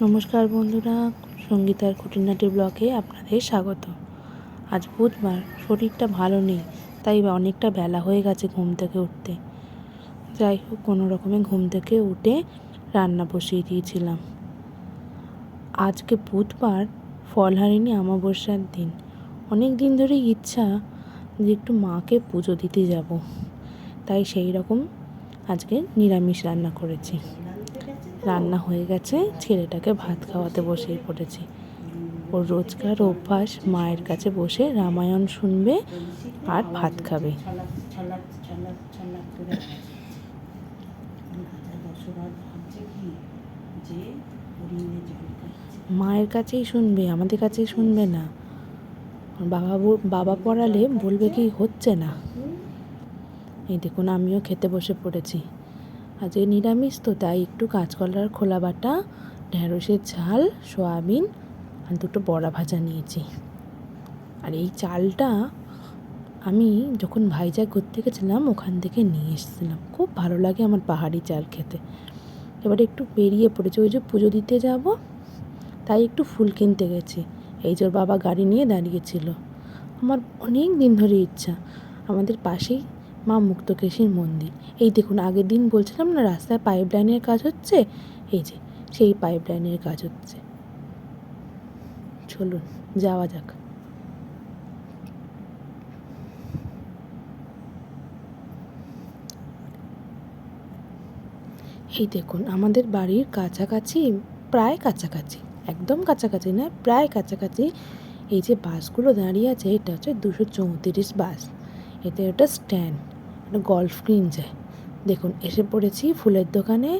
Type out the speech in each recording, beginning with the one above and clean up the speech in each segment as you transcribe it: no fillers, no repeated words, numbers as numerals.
নমস্কার বন্ধুরা, সঙ্গীতার খুঁটিনাটি ব্লগে আপনাদের স্বাগত। আজ বুধবার, শরীরটা ভালো নেই, তাই অনেকটা বেলা হয়ে গেছে ঘুম থেকে উঠতে। যাই হোক, কোনো রকমে ঘুম থেকে উঠে রান্না বসিয়ে দিয়েছিলাম। আজকে বুধবার, ফলহারিণী অমাবস্যার দিন। অনেক দিন ধরেই ইচ্ছা যে একটু মাকে পুজো দিতে যাব, তাই সেই রকম আজকে নিরামিষ রান্না করেছি। রান্না হয়ে গেছে, ছেলেটাকে ভাত খাওয়াতে বসেই পড়েছি। ওর রোজকার অভ্যাস মায়ের কাছে বসে রামায়ণ শুনবে আর ভাত খাবে। মায়ের কাছেই শুনবে, আমাদের কাছেই শুনবে না। বাবা পড়ালে বলবে কি হচ্ছে না। এই দেখুন, আমিও খেতে বসে পড়েছি। আজকে নিরামিষ তো, তাই একটু কাঁচকলার খোলা বাটা, ঢেঁড়সের ঝাল, সয়াবিন আর দুটো বড়া ভাজা নিয়েছি। আর এই চালটা আমি যখন ভাইজাগ ঘুরতে গেছিলাম ওখান থেকে নিয়ে এসেছিলাম। খুব ভালো লাগে আমার পাহাড়ি চাল খেতে। এবারে একটু বেরিয়ে পড়েছি, ওই যে পুজো দিতে যাব, তাই একটু ফুল কিনতে গেছি। এই যে ওর বাবা গাড়ি নিয়ে দাঁড়িয়েছিল। আমার অনেক দিন ধরে ইচ্ছা, আমাদের পাশেই মা মুক্তকেশীর মন্দির। এই দেখুন, আগের দিন বলছিলাম না রাস্তায় পাইপ লাইনের কাজ হচ্ছে, এই যে সেই পাইপ লাইনের কাজ হচ্ছে। চলুন যাওয়া যাক। এই দেখুন, আমাদের বাড়ির কাছাকাছি, প্রায় কাছাকাছি, একদম কাছাকাছি নয়, প্রায় কাছাকাছি এই যে বাসগুলো দাঁড়িয়ে আছে, এটা হচ্ছে 234 বাস। এতে একটা স্ট্যান্ড, একটা গল্ফ গ্রিন যায়। দেখুন, এসে পড়েছি ফুলের দোকানে।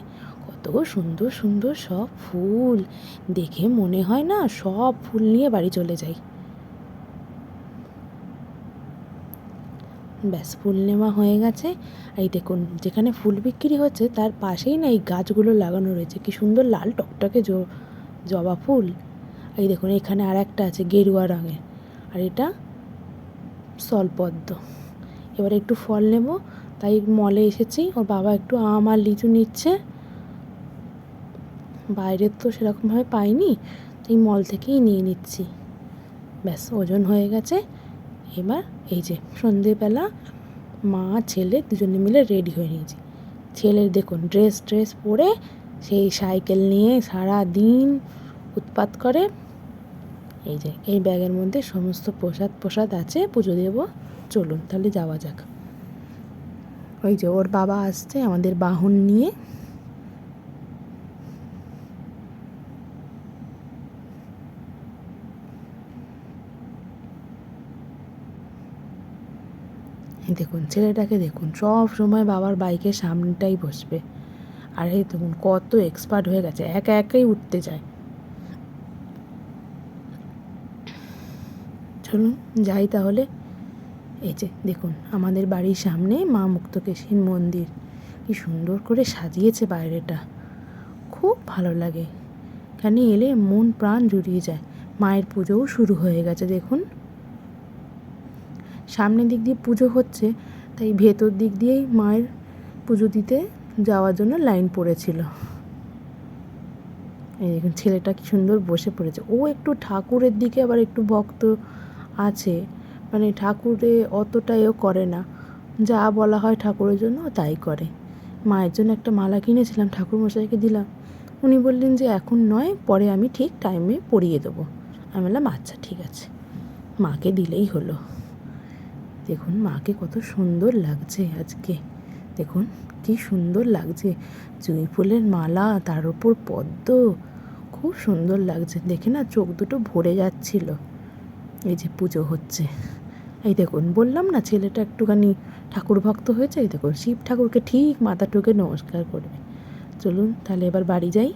কত সুন্দর সুন্দর সব ফুল, দেখে মনে হয় না সব ফুল নিয়ে বাড়ি চলে যাই। ব্যাস, ফুল নেওয়া হয়ে গেছে। এই দেখুন, যেখানে ফুল বিক্রি হচ্ছে তার পাশেই না এই গাছগুলো লাগানো রয়েছে, কি সুন্দর লাল টকটকে জবা ফুল। এই দেখুন, এখানে আর একটা আছে গেরুয়া রঙের, আর এটা স্থলপদ্ম। এবারে একটু ফল নেব, তাই মলে এসেছি। ওর বাবা একটু আম আর লিচু নিচ্ছে, বাইরের তো সেরকমভাবে পাইনি, তাই মল থেকেই নিয়ে নিচ্ছি। ব্যাস, ওজন হয়ে গেছে। এবার এই যে সন্ধেবেলা মা ছেলে দুজনে মিলে রেডি হয়ে নিয়েছি। ছেলের দেখুন ড্রেস পরে সেই সাইকেল নিয়ে সারা দিন উৎপাত করে। এই যে এই ব্যাগের মধ্যে সমস্ত প্রসাদ আছে, পুজো দেব। চলুন তাহলে যাওয়া যাক। ওই যে ওর বাবা আসছে আমাদের বাহন নিয়ে। দেখুন ছেলেটাকে দেখুন, সব সময় বাবার বাইকের সামনেটাই বসবে। আর এই দেখুন কত এক্সপার্ট হয়ে গেছে, একা একাই উঠতে যায়। চলুন যাই তাহলে। এই যে দেখুন, আমাদের বাড়ির সামনে মা মুক্তকেশীর মন্দির। কি সুন্দর করে সাজিয়েছে বাইরেটা, খুব ভালো লাগে। এখানে এলে মন প্রাণ জুড়িয়ে যায়। মায়ের পুজোও শুরু হয়ে গেছে দেখুন। সামনের দিক দিয়ে পুজো হচ্ছে, তাই ভেতর দিক দিয়েই মায়ের পুজো দিতে যাওয়ার জন্য লাইন পড়েছিল। এই দেখুন, ছেলেটা কি সুন্দর বসে পড়েছে। ও একটু ঠাকুরের দিকে আবার একটু ভক্ত আছে, মানে ঠাকুরে অতটা এও করে না, যা বলা হয় ঠাকুরের জন্য তাই করে। মায়ের জন্য একটা মালা কিনেছিলাম, ঠাকুরমশাইকে দিলাম। উনি বললেন যে এখন নয়, পরে আমি ঠিক টাইমে পরিয়ে দেবো। আমি বললাম আচ্ছা ঠিক আছে, মাকে দিলেই হলো। দেখুন মাকে কত সুন্দর লাগছে আজকে। দেখুন কি সুন্দর লাগছে, জুঁই ফুলের মালা, তার উপর পদ্ম, খুব সুন্দর লাগছে দেখে না, চোখ দুটো ভরে যাচ্ছিল। এই যে পুজো হচ্ছে, এই দেখুন বললাম না ছেলেটা একটুখানি ঠাকুর ভক্ত হয়েছে। এই দেখুন শিব ঠাকুরকে ঠিক মাথা ঠুকে নমস্কার করবে। চলুন তাহলে এবার বাড়ি যাই।